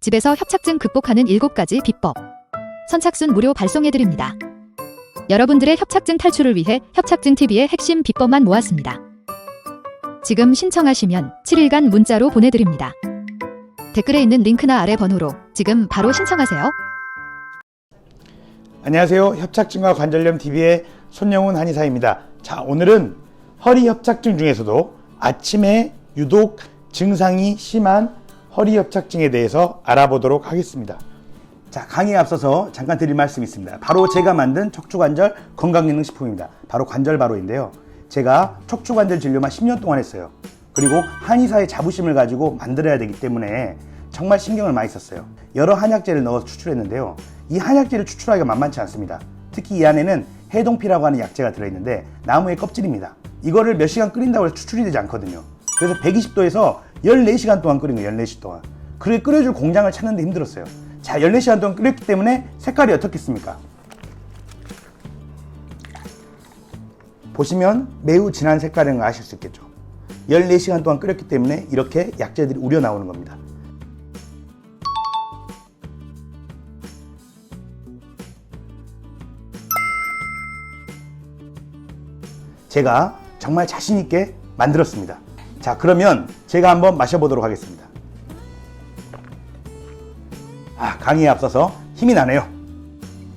집에서 협착증 극복하는 7가지 비법. 선착순 무료 발송해드립니다. 여러분들의 협착증 탈출을 위해 협착증TV의 핵심 비법만 모았습니다. 지금 신청하시면 7일간 문자로 보내드립니다. 댓글에 있는 링크나 아래 번호로 지금 바로 신청하세요. 안녕하세요. 협착증과 관절염 TV의 손영훈 한의사입니다. 자, 오늘은 허리 협착증 중에서도 아침에 유독 증상이 심한 허리 협착증에 대해서 알아보도록 하겠습니다. 자, 강의에 앞서서 잠깐 드릴 말씀이 있습니다. 바로 제가 만든 척추관절 건강기능식품입니다. 바로 관절바로인데요. 제가 척추관절 진료만 10년 동안 했어요. 그리고 한의사의 자부심을 가지고 만들어야 되기 때문에 정말 신경을 많이 썼어요. 여러 한약재를 넣어서 추출했는데요. 이 한약재를 추출하기가 만만치 않습니다. 특히 이 안에는 해동피라고 하는 약재가 들어있는데 나무의 껍질입니다. 이거를 몇 시간 끓인다고 해서 추출이 되지 않거든요. 그래서 120도에서 14시간 동안 끓인 거예요. 14시간 동안. 그렇게 끓여줄 공장을 찾는데 힘들었어요. 자, 14시간 동안 끓였기 때문에 색깔이 어떻겠습니까? 보시면 매우 진한 색깔인 거 아실 수 있겠죠. 14시간 동안 끓였기 때문에 이렇게 약재들이 우려 나오는 겁니다. 제가 정말 자신 있게 만들었습니다. 자, 그러면 제가 한번 마셔보도록 하겠습니다. 강의에 앞서서 힘이 나네요.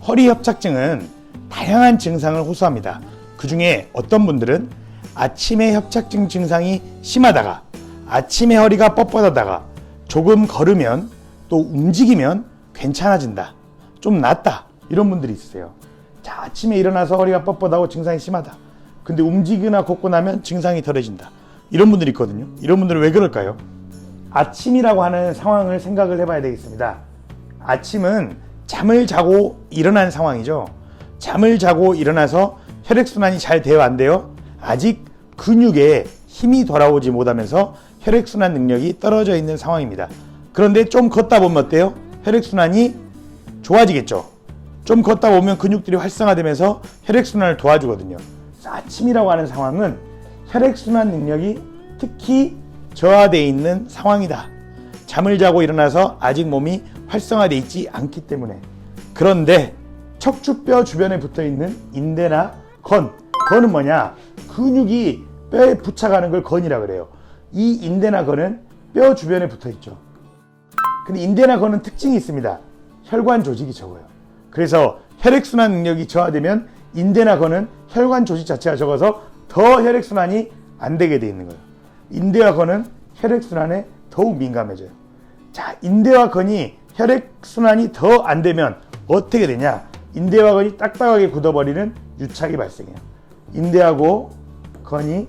허리 협착증은 다양한 증상을 호소합니다. 그 중에 어떤 분들은 아침에 협착증 증상이 심하다가 아침에 허리가 뻣뻣하다가 조금 걸으면 또 움직이면 괜찮아진다, 좀 낫다, 이런 분들이 있으세요. 자, 아침에 일어나서 허리가 뻣뻣하고 증상이 심하다. 근데 움직이거나 걷고 나면 증상이 덜해진다. 이런 분들이 있거든요. 이런 분들은 왜 그럴까요? 아침이라고 하는 상황을 생각을 해봐야 되겠습니다. 아침은 잠을 자고 일어난 상황이죠. 잠을 자고 일어나서 혈액순환이 잘 돼요, 안 돼요? 아직 근육에 힘이 돌아오지 못하면서 혈액순환 능력이 떨어져 있는 상황입니다. 그런데 좀 걷다 보면 어때요? 혈액순환이 좋아지겠죠. 좀 걷다 보면 근육들이 활성화되면서 혈액순환을 도와주거든요. 아침이라고 하는 상황은 혈액순환 능력이 특히 저하되어 있는 상황이다. 잠을 자고 일어나서 아직 몸이 활성화되어 있지 않기 때문에. 그런데 척추뼈 주변에 붙어있는 인대나 건은 뭐냐? 근육이 뼈에 붙여가는 걸 건이라 그래요. 이 인대나 건은 뼈 주변에 붙어있죠. 근데 인대나 건은 특징이 있습니다. 혈관 조직이 적어요. 그래서 혈액순환 능력이 저하되면 인대나 건은 혈관 조직 자체가 적어서 더 혈액순환이 안 되게 되어 있는 거예요. 인대와 건은 혈액순환에 더욱 민감해져요. 자, 인대와 건이 혈액순환이 더 안 되면 어떻게 되냐? 인대와 건이 딱딱하게 굳어버리는 유착이 발생해요. 인대하고 건이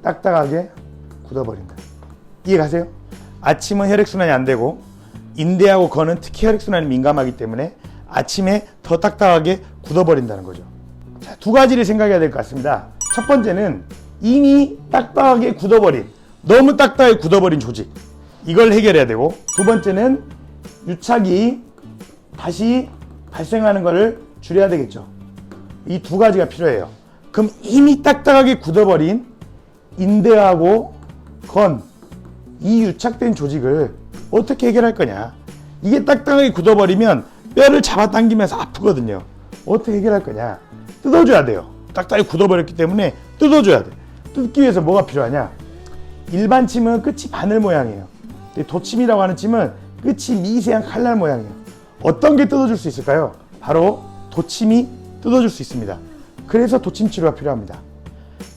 딱딱하게 굳어버린다. 이해가세요? 아침은 혈액순환이 안 되고 인대하고 건은 특히 혈액순환이 민감하기 때문에 아침에 더 딱딱하게 굳어버린다는 거죠. 자, 두 가지를 생각해야 될 것 같습니다. 첫 번째는 이미 딱딱하게 굳어버린, 너무 딱딱하게 굳어버린 조직, 이걸 해결해야 되고, 두 번째는 유착이 다시 발생하는 것을 줄여야 되겠죠. 이 두 가지가 필요해요. 그럼 이미 딱딱하게 굳어버린 인대하고 건, 이 유착된 조직을 어떻게 해결할 거냐? 이게 딱딱하게 굳어버리면 뼈를 잡아당기면서 아프거든요. 어떻게 해결할 거냐? 뜯어줘야 돼요. 딱딱하게 굳어버렸기 때문에 뜯어줘야 돼. 뜯기 위해서 뭐가 필요하냐? 일반 침은 끝이 바늘 모양이에요. 도침이라고 하는 침은 끝이 미세한 칼날 모양이에요. 어떤 게 뜯어줄 수 있을까요? 바로 도침이 뜯어줄 수 있습니다. 그래서 도침 치료가 필요합니다.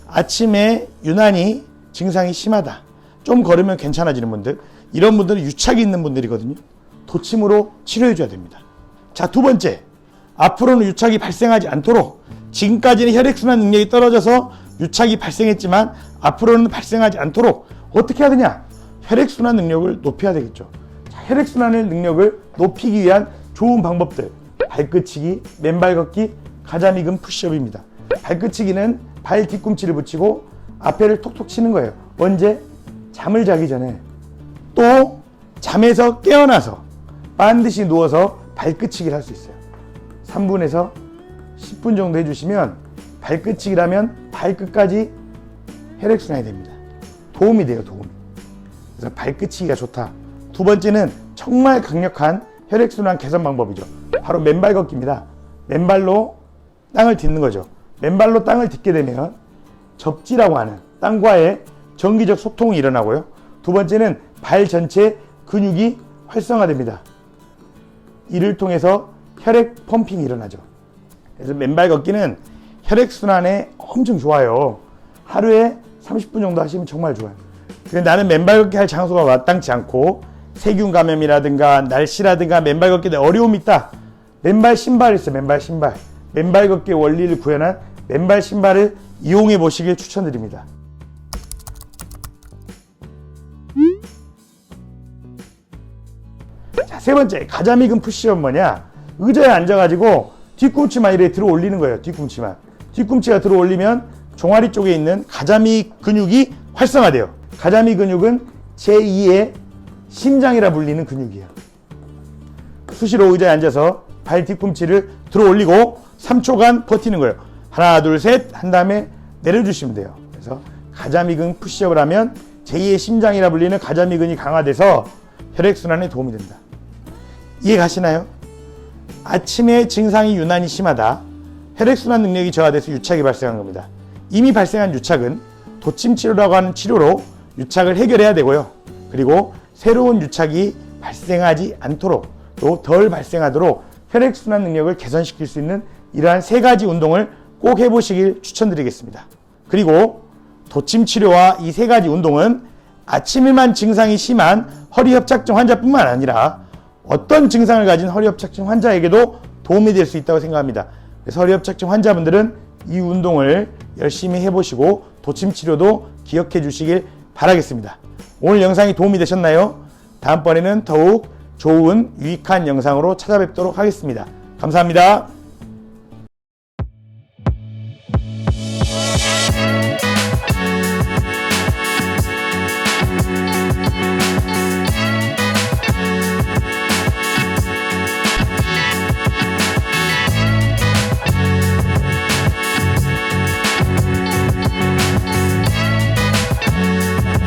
아침에 유난히 증상이 심하다, 좀 걸으면 괜찮아지는 분들, 이런 분들은 유착이 있는 분들이거든요. 도침으로 치료해줘야 됩니다. 자, 두 번째, 앞으로는 유착이 발생하지 않도록, 지금까지는 혈액순환 능력이 떨어져서 유착이 발생했지만 앞으로는 발생하지 않도록 어떻게 해야 되냐? 혈액순환 능력을 높여야 되겠죠. 자, 혈액순환의 능력을 높이기 위한 좋은 방법들, 발끝치기, 맨발 걷기, 가자미금 푸시업입니다. 발끝치기는 발 뒤꿈치를 붙이고 앞에를 톡톡 치는 거예요. 언제? 잠을 자기 전에. 또 잠에서 깨어나서 반드시 누워서 발끝치기를 할 수 있어요. 3분에서 10분 정도 해주시면 발끝치기라면 발끝까지 혈액순환이 됩니다. 도움이 돼요, 도움이. 그래서 발끝치기가 좋다. 두 번째는 정말 강력한 혈액순환 개선 방법이죠. 바로 맨발 걷기입니다. 맨발로 땅을 딛는 거죠. 맨발로 땅을 딛게 되면 접지라고 하는 땅과의 정기적 소통이 일어나고요. 두 번째는 발 전체 근육이 활성화됩니다. 이를 통해서 혈액 펌핑이 일어나죠. 그래서 맨발 걷기는 혈액순환에 엄청 좋아요. 하루에 30분 정도 하시면 정말 좋아요. 근데 나는 맨발 걷기 할 장소가 마땅치 않고 세균 감염이라든가 날씨라든가 맨발 걷기에 어려움이 있다. 맨발 신발이 있어요. 맨발 신발. 맨발 걷기의 원리를 구현한 맨발 신발을 이용해 보시길 추천드립니다. 자, 세 번째, 가자미 근 푸시업 뭐냐? 의자에 앉아가지고 뒤꿈치만 이렇게 들어 올리는 거예요. 뒤꿈치만. 뒤꿈치가 들어 올리면 종아리 쪽에 있는 가자미 근육이 활성화돼요. 가자미 근육은 제2의 심장이라 불리는 근육이에요. 수시로 의자에 앉아서 발 뒤꿈치를 들어 올리고 3초간 버티는 거예요. 하나, 둘, 셋 한 다음에 내려주시면 돼요. 그래서 가자미근 푸시업을 하면 제2의 심장이라 불리는 가자미근이 강화돼서 혈액순환에 도움이 된다. 이해 가시나요? 아침에 증상이 유난히 심하다. 혈액순환 능력이 저하돼서 유착이 발생한 겁니다. 이미 발생한 유착은 도침치료라고 하는 치료로 유착을 해결해야 되고요. 그리고 새로운 유착이 발생하지 않도록 또 덜 발생하도록 혈액순환 능력을 개선시킬 수 있는 이러한 세 가지 운동을 꼭 해보시길 추천드리겠습니다. 그리고 도침치료와 이 세 가지 운동은 아침에만 증상이 심한 허리협착증 환자뿐만 아니라 어떤 증상을 가진 허리협착증 환자에게도 도움이 될 수 있다고 생각합니다. 그래서 허리협착증 환자분들은 이 운동을 열심히 해보시고 도침치료도 기억해 주시길 바라겠습니다. 오늘 영상이 도움이 되셨나요? 다음번에는 더욱 좋은 유익한 영상으로 찾아뵙도록 하겠습니다. 감사합니다.